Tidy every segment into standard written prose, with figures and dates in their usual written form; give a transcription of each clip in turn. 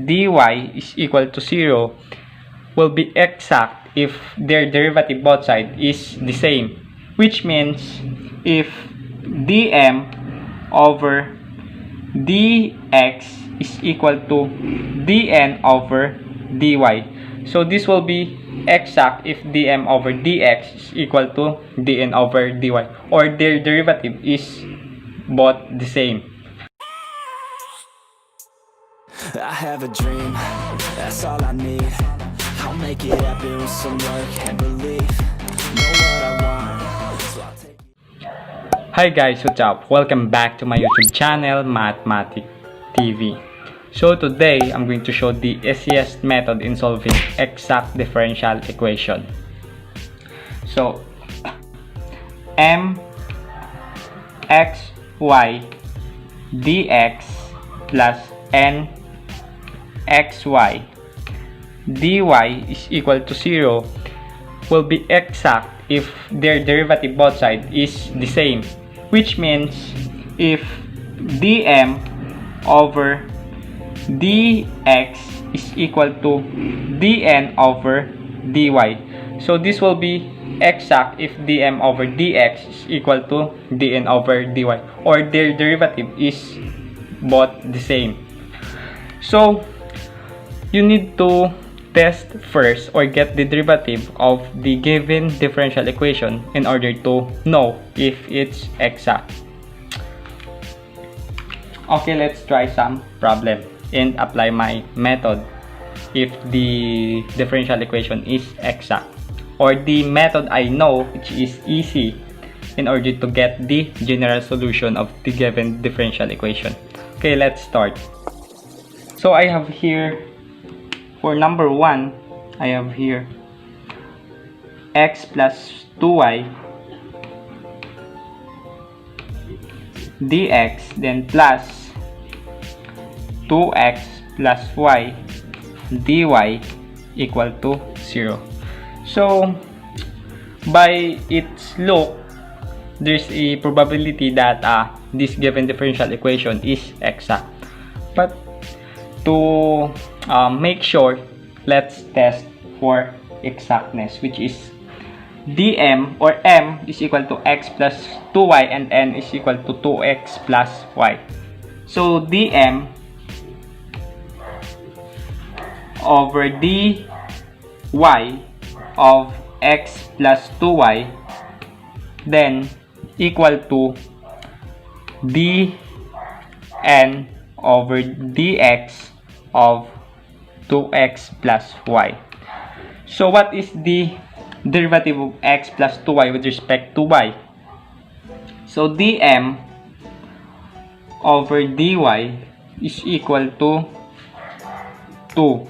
dy is equal to 0 will be exact if their derivative both sides is the same, which means if dm over dx is equal to dn over dy. So this will be exact if dm over dx is equal to dn over dy, or their derivative is both the same. I have a dream, that's all I need. I'll make it happen with some work and belief. Know what I want, so I'll take it. Hi guys, what's up? Welcome back to my YouTube channel, Math-maticTV. So today, I'm going to show the easiest method in solving exact differential equation. So, m x y dx plus n xy dy is equal to 0 will be exact if their derivative both sides is the same, which means if dm over dx is equal to dn over dy. So this will be exact if dm over dx is equal to dn over dy, or their derivative is both the same. So you need to test first or get the derivative of the given differential equation in order to know if it's exact. Okay, let's try some problem and apply my method if the differential equation is exact, or the method I know, which is easy, in order to get the general solution of the given differential equation. Okay, let's start. So I have here, for number 1, I have here x plus 2y dx, then plus 2x plus y dy equal to 0. So by its look, there's a probability that this given differential equation is exact. But to make sure, let's test for exactness, which is dm or m is equal to x plus 2y and n is equal to 2x plus y. So dm over dy of x plus 2y then equal to dn over dx of 2x plus y. So what is the derivative of x plus 2y with respect to y? So dm over dy is equal to 2,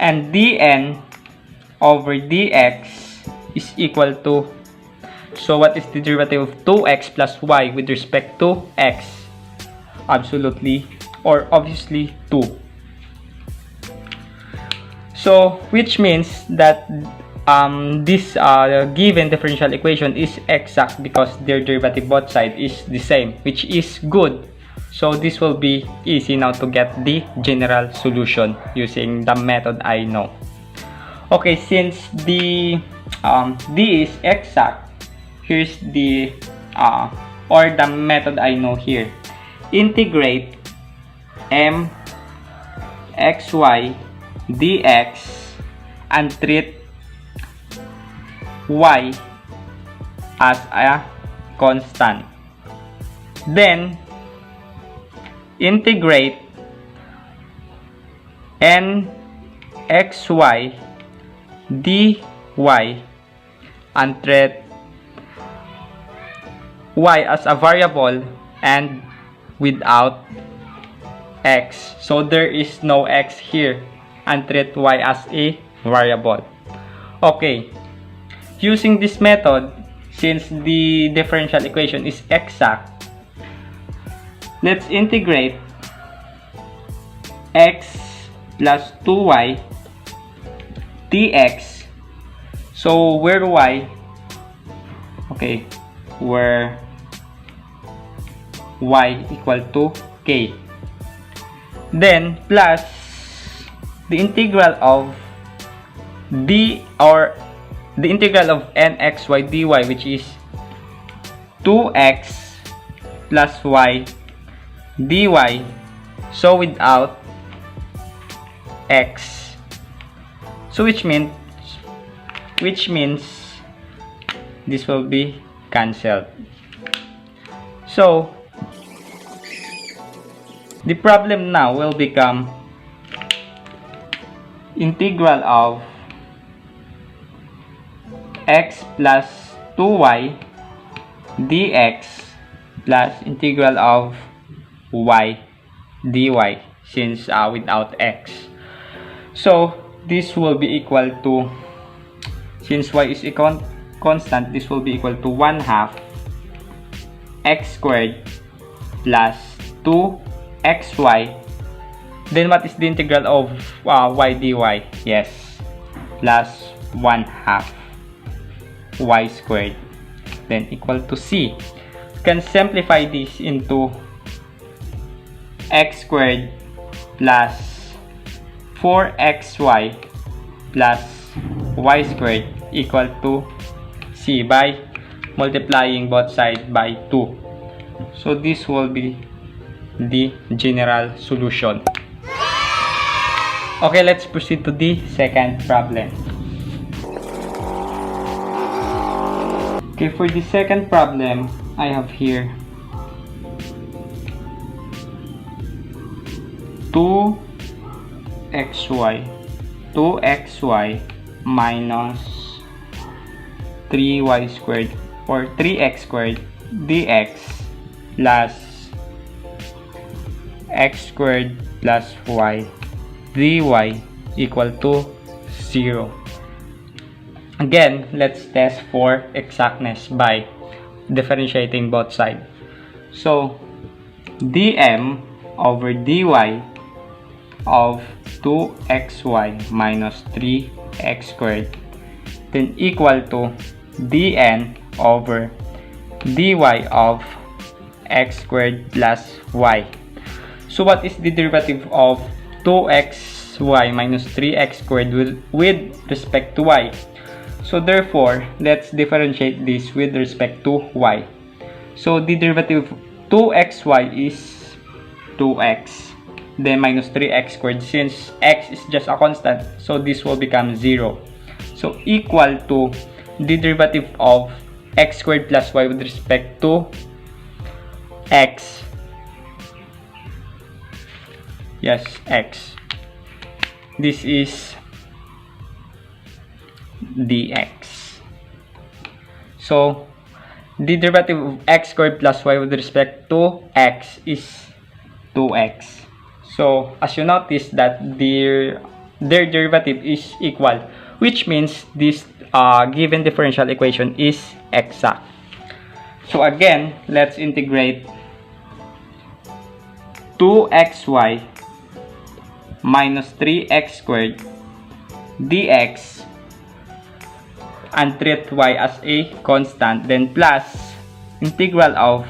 and dn over dx is equal to, so what is the derivative of 2x plus y with respect to x? Absolutely, or obviously 2. So which means that this given differential equation is exact because their derivative both sides is the same, which is good. So this will be easy now to get the general solution using the method I know. Okay, since the d is exact, here's the or the method I know here. Integrate m xy dx and treat y as a constant. Then integrate n xy dy and treat y as a variable and without x. So there is no x here, and treat y as a variable. Okay, using this method, since the differential equation is exact, let's integrate x plus 2y dx. So where y, okay, where y equal to k, Then plus the integral of the integral of nxy dy, which is 2x plus y dy, so without x, so which means this will be cancelled. So the problem now will become integral of x plus 2y dx plus integral of y dy, since without x. So this will be equal to, since y is a constant, this will be equal to 1/2 x squared plus 2xy. Then what is the integral of y dy? Yes, plus 1/2 y squared, then equal to c. You can simplify this into x squared plus 4xy plus y squared equal to c by multiplying both sides by 2. So this will be the general solution. Okay, let's proceed to the second problem. Okay, for the second problem, I have here 2xy minus 3y squared or 3x squared dx plus x squared plus y dy equal to 0. Again, let's test for exactness by differentiating both sides. So dm over dy of 2xy minus 3x squared then equal to dn over dy of x squared plus y. So what is the derivative of 2xy minus 3x squared with respect to y? So therefore, let's differentiate this with respect to y. So the derivative of 2xy is 2x, then minus 3x squared, since x is just a constant, so this will become 0. So equal to the derivative of x squared plus y with respect to x. Yes, x. This is dx. So the derivative of x squared plus y with respect to x is 2x. So as you notice that their derivative is equal, which means this given differential equation is exact. So again, let's integrate 2xy minus 3x squared dx and treat y as a constant, then plus integral of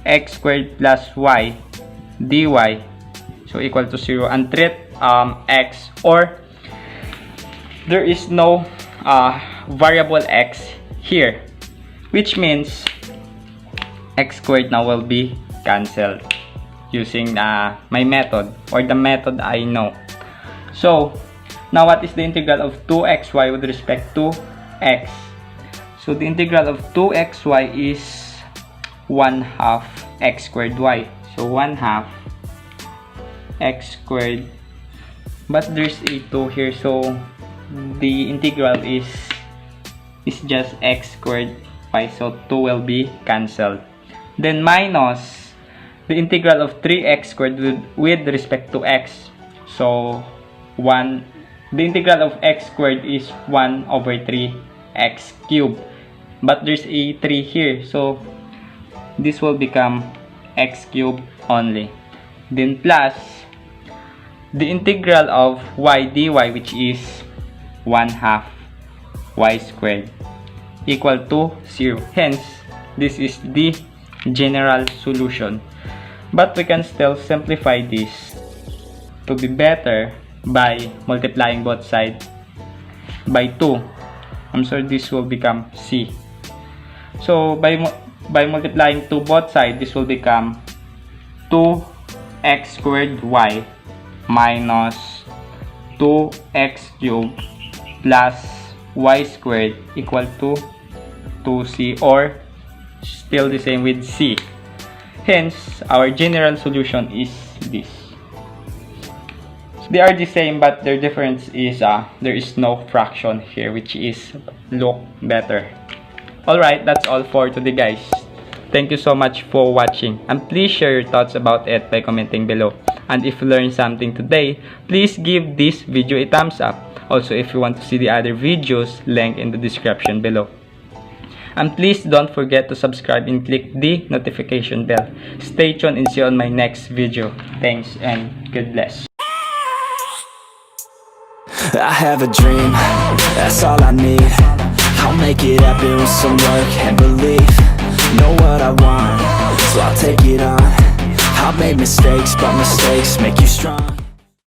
x squared plus y dy, so equal to 0, and treat x, or there is no variable x here, which means x squared now will be cancelled using my method, or the method I know. So now what is the integral of 2xy with respect to x? So the integral of 2xy is 1/2 x squared y. So 1/2 x squared, but there's a 2 here, so the integral is just x squared y, so 2 will be cancelled. Then minus the integral of 3x squared with respect to x. So the integral of x squared is 1/3 x cubed, but there's a 3 here, so this will become x cubed only. Then plus the integral of y dy, which is 1/2 y squared, equal to 0. Hence, this is the general solution. But we can still simplify this to be better by multiplying both sides by 2. So this will become C. So by multiplying 2 both sides, this will become 2x squared y minus 2x cubed plus y squared equal to 2c, or still the same with c. Hence, our general solution is this. They are the same, but their difference is there is no fraction here, which is look better. Alright, that's all for today, guys. Thank you so much for watching, and please share your thoughts about it by commenting below. And if you learned something today, please give this video a thumbs up. Also, if you want to see the other videos, link in the description below. And please don't forget to subscribe and click the notification bell. Stay tuned and see you on my next video. Thanks and God bless. I have a dream, that's all I need. I'll make it happen with some work and belief. Know what I want, so I'll take it on. I've made mistakes, but mistakes make you strong.